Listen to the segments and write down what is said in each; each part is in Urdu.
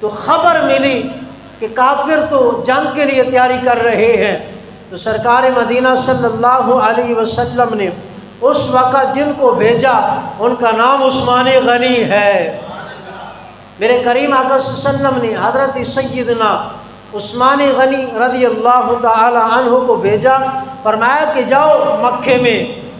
تو خبر ملی کہ کافر تو جنگ کے لیے تیاری کر رہے ہیں، تو سرکار مدینہ صلی اللہ علیہ وسلم نے اس وقت جن کو بھیجا ان کا نام عثمان غنی ہے۔ میرے کریم آقا صلی اللہ علیہ وسلم نے حضرت سیدنا عثمان غنی رضی اللہ تعالی عنہ کو بھیجا، فرمایا کہ جاؤ مکے میں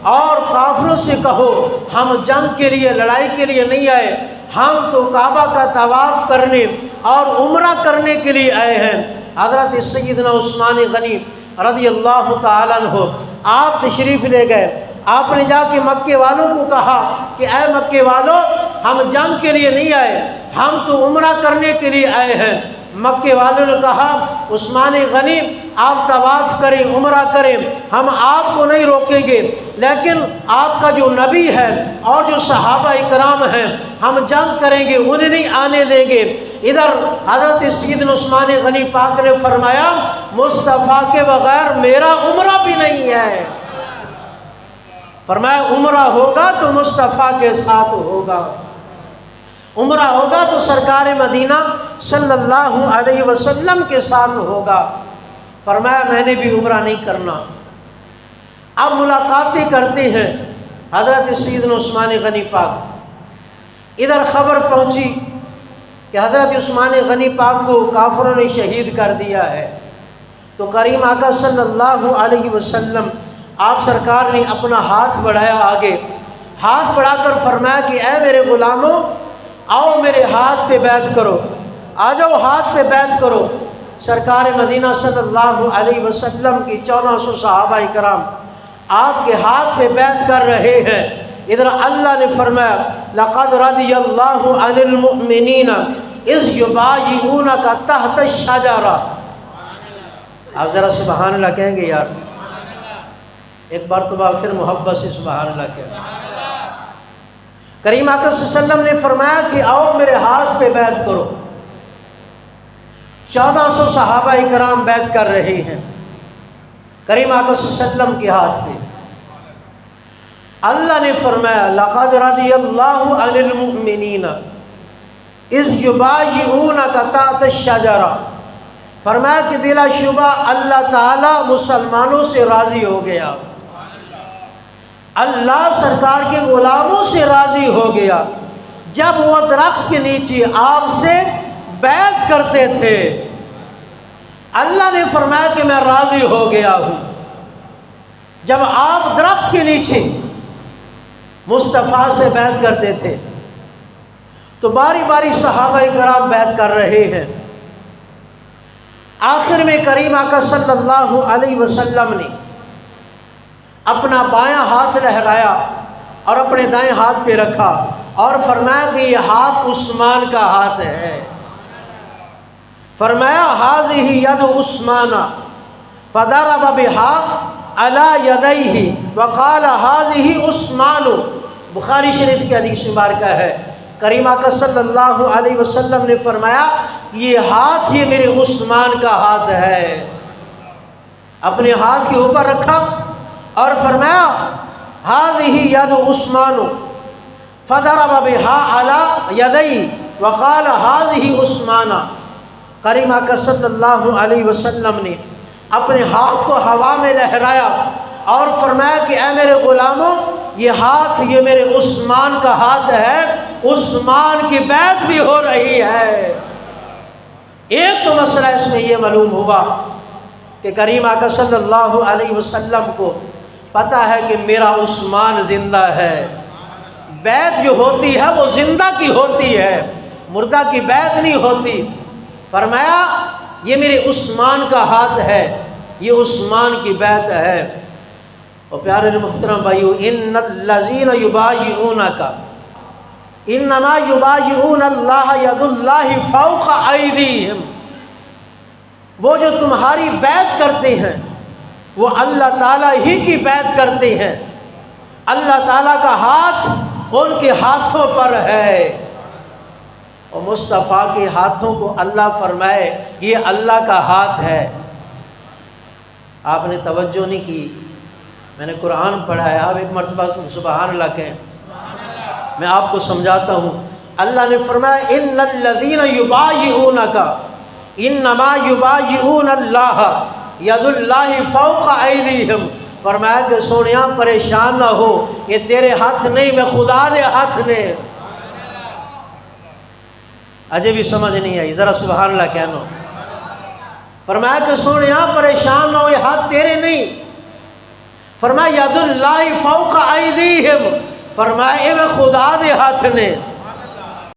اور کافروں سے کہو ہم جنگ کے لیے، لڑائی کے لیے نہیں آئے، ہم تو کعبہ کا طواف کرنے اور عمرہ کرنے کے لیے آئے ہیں۔ حضرت سیدنا عثمان غنی رضی اللہ تعالیٰ عنہ آپ تشریف لے گئے، آپ نے جا کے مکے والوں کو کہا کہ اے مکے والوں، ہم جنگ کے لیے نہیں آئے، ہم تو عمرہ کرنے کے لیے آئے ہیں۔ مکے والوں نے کہا عثمان غنی آپ طواف کریں، عمرہ کریں، ہم آپ کو نہیں روکیں گے، لیکن آپ کا جو نبی ہے اور جو صحابہ اکرام ہیں ہم جنگ کریں گے، انہیں نہیں آنے دیں گے۔ ادھر حضرت سیدنا عثمان غنی پاک نے فرمایا مصطفیٰ کے بغیر میرا عمرہ بھی نہیں ہے۔ فرمایا عمرہ ہوگا تو مصطفیٰ کے ساتھ ہوگا، عمرہ ہوگا تو سرکار مدینہ صلی اللہ علیہ وسلم کے ساتھ ہوگا۔ فرمایا میں نے بھی عمرہ نہیں کرنا۔ اب ملاقاتیں کرتے ہیں حضرت سیدنا عثمان غنی پاک۔ ادھر خبر پہنچی کہ حضرت عثمان غنی پاک کو کافروں نے شہید کر دیا ہے، تو کریم آقا صلی اللہ علیہ وسلم آپ سرکار نے اپنا ہاتھ بڑھایا آگے، ہاتھ بڑھا کر فرمایا کہ اے میرے غلاموں، آؤ میرے ہاتھ پہ بیعت کرو، آ جاؤ ہاتھ پہ بیعت کرو۔ سرکار مدینہ صلی اللہ علیہ وسلم کی 1400 صحابہ کرام آپ کے ہاتھ پہ بیعت کر رہے ہیں۔ ادھر اللہ نے فرمایا لقد رضی اللہ عن المؤمنین اذ یبایعونک تحت الشجرہ۔ آپ ذرا سبحان اللہ کہیں گے یار، ایک بار تو پھر محبت سے سبحان اللہ کہیں۔ کریم آقا صلی اللہ علیہ وسلم نے فرمایا کہ آؤ میرے ہاتھ پہ بیعت کرو۔ 1400 صحابہ کرام بیعت کر رہے ہیں کریم آقا صلی اللہ علیہ وسلم کے ہاتھ پہ۔ اللہ نے فرمایا لقد رضی اللہ عن المؤمنین اذ یبایعونک تحت الشجرہ۔ فرمایا کہ بلا شبہ اللہ تعالی مسلمانوں سے راضی ہو گیا، اللہ سرکار کے غلاموں سے راضی ہو گیا جب وہ درخت کے نیچے آپ سے بیعت کرتے تھے۔ اللہ نے فرمایا کہ میں راضی ہو گیا ہوں جب آپ درخت کے نیچے مصطفیٰ سے بیعت کرتے تھے۔ تو باری باری صحابہ کرام بیعت کر رہے ہیں۔ آخر میں کریم آقا صلی اللہ علیہ وسلم نے اپنا بایاں ہاتھ لہرایا اور اپنے دائیں ہاتھ پہ رکھا اور فرمایا کہ یہ ہاتھ عثمان کا ہاتھ ہے۔ فرمایا ھذہ ید عثمان فضرب بها علی یدیہ وقال ھذہ عثمان۔ بخاری شریف کی حدیث مبارکہ ہے، کریم آقا صلی اللہ علیہ وسلم نے فرمایا یہ ہاتھ یہ میرے عثمان کا ہاتھ ہے۔ اپنے ہاتھ کے اوپر رکھا اور فرمایا ھذہ ید عثمان فضرب بها علی یدیہ وقال ھذہ عثمان۔ کریم آقا صلی اللہ علیہ وسلم نے اپنے ہاتھ کو ہوا میں لہرایا اور فرمایا کہ اے میرے غلاموں، یہ ہاتھ یہ میرے عثمان کا ہاتھ ہے، عثمان کی بیعت بھی ہو رہی ہے۔ ایک تو مسئلہ اس میں یہ معلوم ہوا کہ کریم آقا صلی اللہ علیہ وسلم کو پتہ ہے کہ میرا عثمان زندہ ہے۔ بیعت جو ہوتی ہے وہ زندہ کی ہوتی ہے، مردہ کی بیعت نہیں ہوتی۔ فرمایا یہ میرے عثمان کا ہاتھ ہے، یہ عثمان کی بیعت ہے۔ اور پیارے محترم بھائیو، ان الذین یبایعونک انما یبایعون اللہ ید اللہ فوق ایدیہم۔ وہ جو تمہاری بیعت کرتے ہیں وہ اللہ تعالیٰ ہی کی بیعت کرتے ہیں، اللہ تعالیٰ کا ہاتھ ان کے ہاتھوں پر ہے۔ اور مصطفیٰ کے ہاتھوں کو اللہ فرمائے یہ اللہ کا ہاتھ ہے۔ آپ نے توجہ نہیں کی، میں نے قرآن پڑھا ہے، آپ ایک مرتبہ سبحان اللہ کہیں، میں آپ کو سمجھاتا ہوں۔ اللہ نے فرمایا ان الذین یبایعونک انما یبایعون اللہ ید اللہ فوق ایدیہم، فرمایا کہ سونیا پریشان نہ ہو، یہ تیرے ہاتھ نہیں، میں خدا دے ہاتھ نے۔ اجے بھی سمجھ نہیں آئی، ذرا سبحان اللہ کہنا۔ فرمایا کہ سونیا پریشان نہ ہو، یہ ہاتھ تیرے نہیں، فرمایا ید اللہ فوق ایدیہم، فرمایا اے میں خدا دے ہاتھ نے۔